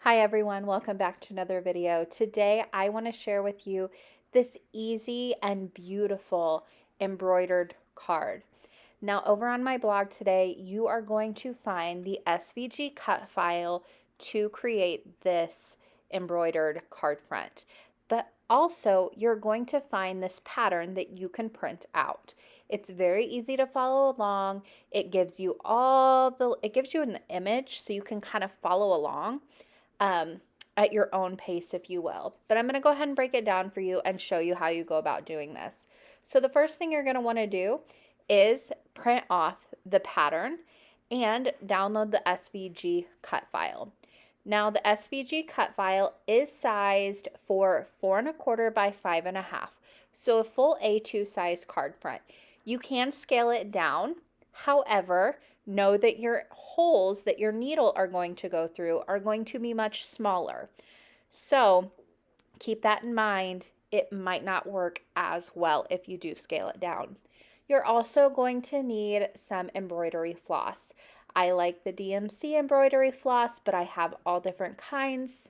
Hi everyone, welcome back to another video. Today I want to share with you this easy and beautiful embroidered card. Now over on my blog today, you are going to find the SVG cut file to create this embroidered card front. But also you're going to find this pattern that you can print out. It's very easy to follow along. It gives you an image so you can kind of follow along um, at your own pace, if you will. But I'm going to go ahead and break it down for you and show you how you go about doing this. So the first thing you're going to want to do is print off the pattern and download the SVG cut file. Now the SVG cut file is sized for 4¼ by 5½, so a full A2 size card front. You can scale it down. However, know that your holes that your needle are going to go through are going to be much smaller. So keep that in mind. It might not work as well if you do scale it down. You're also going to need some embroidery floss. I like the DMC embroidery floss, but I have all different kinds.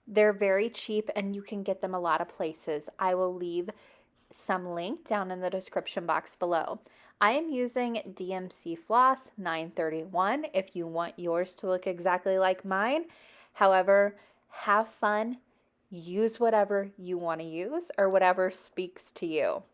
They're very cheap and you can get them a lot of places. I will leave some link down in the description box below. I am using DMC Floss 931 if you want yours to look exactly like mine. However, have fun, use whatever you want to use or whatever speaks to you.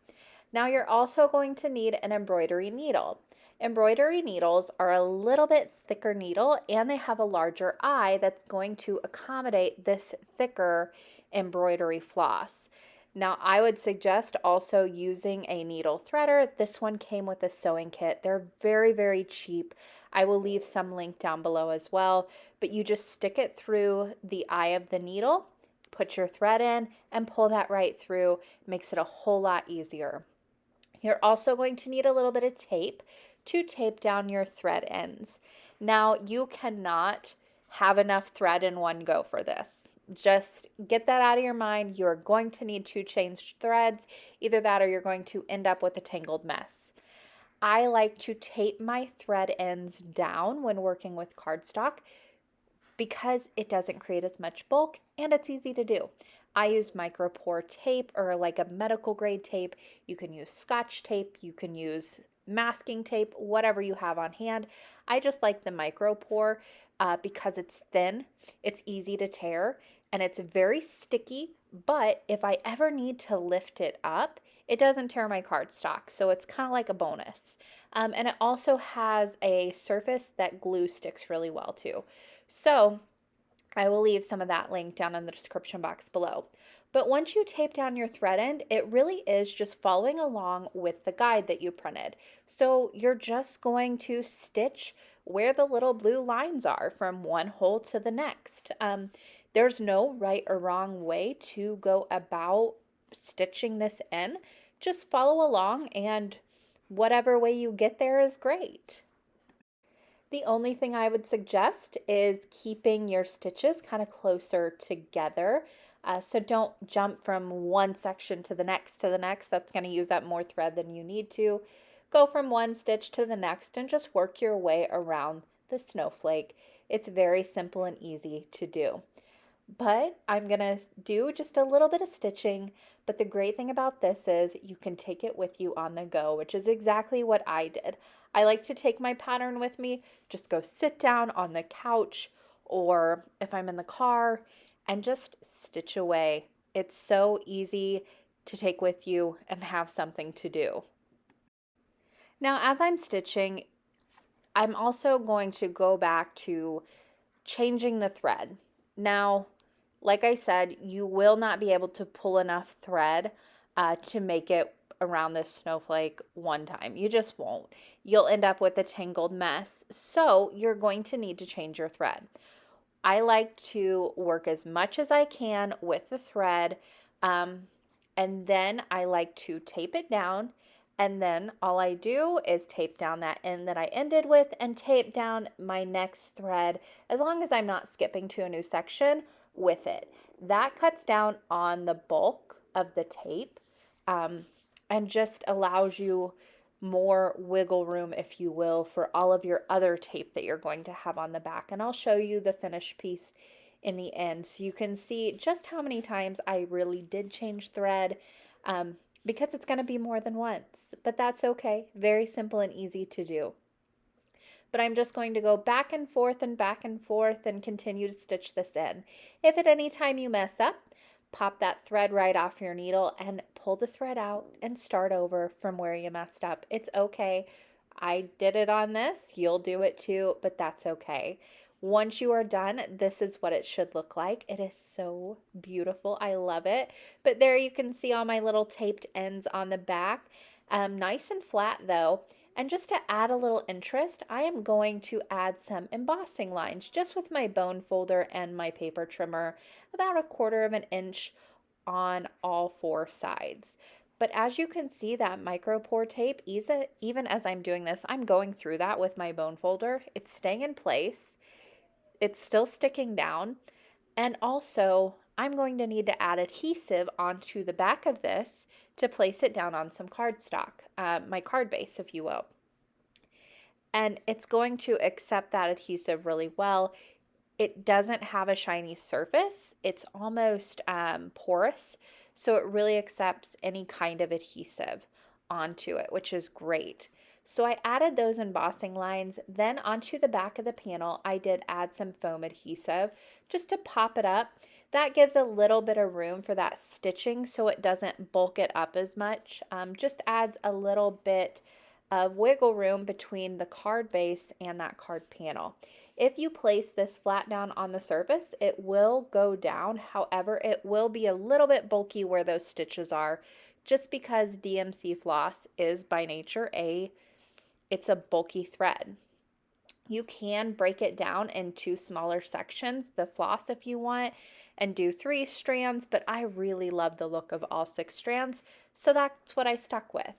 Now you're also going to need an embroidery needle. Embroidery needles are a little bit thicker needle and they have a larger eye that's going to accommodate this thicker embroidery floss. Now I would suggest also using a needle threader. This one came with a sewing kit. They're very, very cheap. I will leave some link down below as well, but you just stick it through the eye of the needle, put your thread in and pull that right through. Makes it a whole lot easier. You're also going to need a little bit of tape to tape down your thread ends. Now, you cannot have enough thread in one go for this. Just get that out of your mind. You're going to need to change threads. Either that or you're going to end up with a tangled mess. I like to tape my thread ends down when working with cardstock because it doesn't create as much bulk and it's easy to do. I use micro pour tape or like a medical grade tape. You can use Scotch tape, you can use masking tape, whatever you have on hand. I just like the micro pour because it's thin, it's easy to tear, and it's very sticky. But if I ever need to lift it up, it doesn't tear my cardstock, so it's kind of like a bonus. And it also has a surface that glue sticks really well to. So I will leave some of that link down in the description box below. But once you tape down your thread end, it really is just following along with the guide that you printed. So you're just going to stitch where the little blue lines are from one hole to the next. There's no right or wrong way to go about stitching this in. Just follow along and whatever way you get there is great. The only thing I would suggest is keeping your stitches kind of closer together. So don't jump from one section to the next That's going to use up more thread than you need to. Go from one stitch to the next and just work your way around the snowflake. It's very simple and easy to do. But I'm going to do just a little bit of stitching. But the great thing about this is you can take it with you on the go, which is exactly what I did. I like to take my pattern with me, just go sit down on the couch or if I'm in the car and just stitch away. It's so easy to take with you and have something to do. Now, as I'm stitching, I'm also going to go back to changing the thread. Now, like I said, you will not be able to pull enough thread to make it around this snowflake one time. You just won't. You'll end up with a tangled mess. So you're going to need to change your thread. I like to work as much as I can with the thread, and then I like to tape it down. And then all I do is tape down that end that I ended with and tape down my next thread as long as I'm not skipping to a new section with it. That cuts down on the bulk of the tape and just allows you more wiggle room, if you will, for all of your other tape that you're going to have on the back. And I'll show you the finished piece in the end so you can see just how many times I really did change thread, because it's going to be more than once, but that's okay. Very simple and easy to do. But I'm just going to go back and forth and continue to stitch this in. If at any time you mess up, pop that thread right off your needle and pull the thread out and start over from where you messed up. It's okay. I did it on this. You'll do it too, but that's okay. Once you are done, this is what it should look like. It is so beautiful. I love it. But there you can see all my little taped ends on the back. Nice and flat though. And just to add a little interest, I am going to add some embossing lines just with my bone folder and my paper trimmer, about 1/4 of an inch on all 4 sides. But as you can see, that micro pour tape, even as I'm doing this, I'm going through that with my bone folder. It's staying in place. It's still sticking down. And also, I'm going to need to add adhesive onto the back of this to place it down on some cardstock, my card base, if you will. And it's going to accept that adhesive really well. It doesn't have a shiny surface. It's almost porous, so it really accepts any kind of adhesive onto it, which is great. So I added those embossing lines. Then onto the back of the panel, I did add some foam adhesive just to pop it up. That gives a little bit of room for that stitching so it doesn't bulk it up as much. Just adds a little bit of wiggle room between the card base and that card panel. If you place this flat down on the surface, it will go down. However, it will be a little bit bulky where those stitches are, just because DMC floss is by nature it's a bulky thread. You can break it down into smaller sections, the floss if you want, and do 3 strands, but I really love the look of all 6 strands, so that's what I stuck with.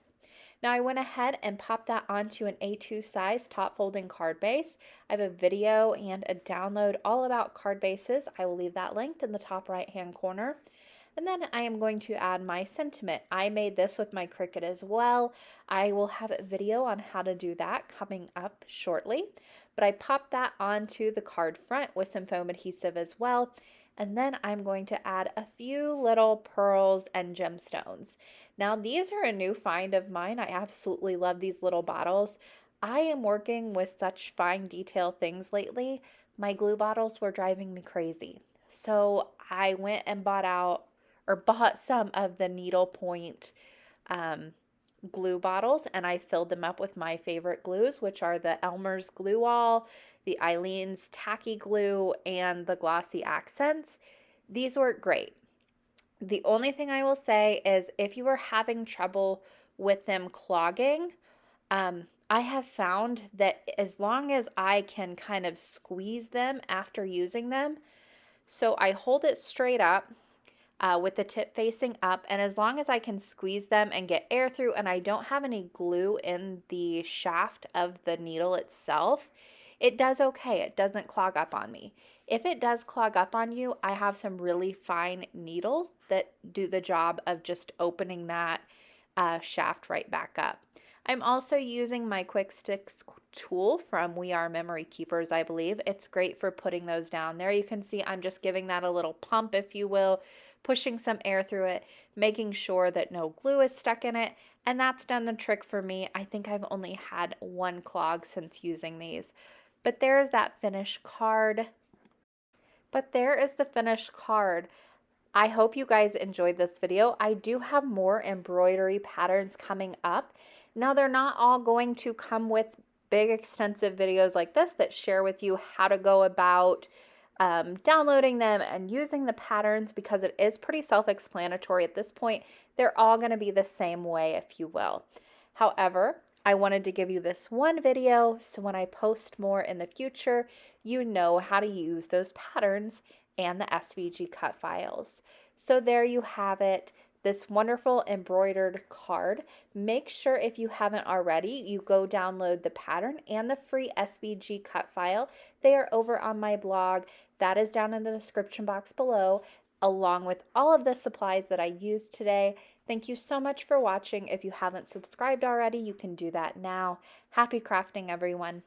Now I went ahead and popped that onto an A2 size top folding card base. I have a video and a download all about card bases. I will leave that linked in the top right hand corner. And then I am going to add my sentiment. I made this with my Cricut as well. I will have a video on how to do that coming up shortly. But I popped that onto the card front with some foam adhesive as well. And then I'm going to add a few little pearls and gemstones. Now these are a new find of mine. I absolutely love these little bottles. I am working with such fine detail things lately. My glue bottles were driving me crazy. So I went and bought some of the needlepoint glue bottles, and I filled them up with my favorite glues, which are the Elmer's Glue All, the Eileen's Tacky Glue, and the Glossy Accents. These work great. The only thing I will say is if you are having trouble with them clogging, I have found that as long as I can kind of squeeze them after using them, so I hold it straight up, with the tip facing up, and as long as I can squeeze them and get air through and I don't have any glue in the shaft of the needle itself, it does okay. It doesn't clog up on me. If it does clog up on you, I have some really fine needles that do the job of just opening that shaft right back up. I'm also using my Quick Sticks tool from We Are Memory Keepers, I believe. It's great for putting those down. There you can see I'm just giving that a little pump, if you will, pushing some air through it, making sure that no glue is stuck in it, and that's done the trick for me. I think I've only had 1 clog since using these. But there's that finished card. There is the finished card. I hope you guys enjoyed this video. I do have more embroidery patterns coming up. Now, they're not all going to come with big extensive videos like this that share with you how to go about downloading them and using the patterns, because it is pretty self-explanatory at this point. They're all going to be the same way, if you will. However, I wanted to give you this one video so when I post more in the future, you know how to use those patterns and the SVG cut files. So there you have it, this wonderful embroidered card. Make sure, if you haven't already, you go download the pattern and the free SVG cut file. They are over on my blog. That is down in the description box below, along with all of the supplies that I used today. Thank you so much for watching. If you haven't subscribed already, you can do that now. Happy crafting, everyone.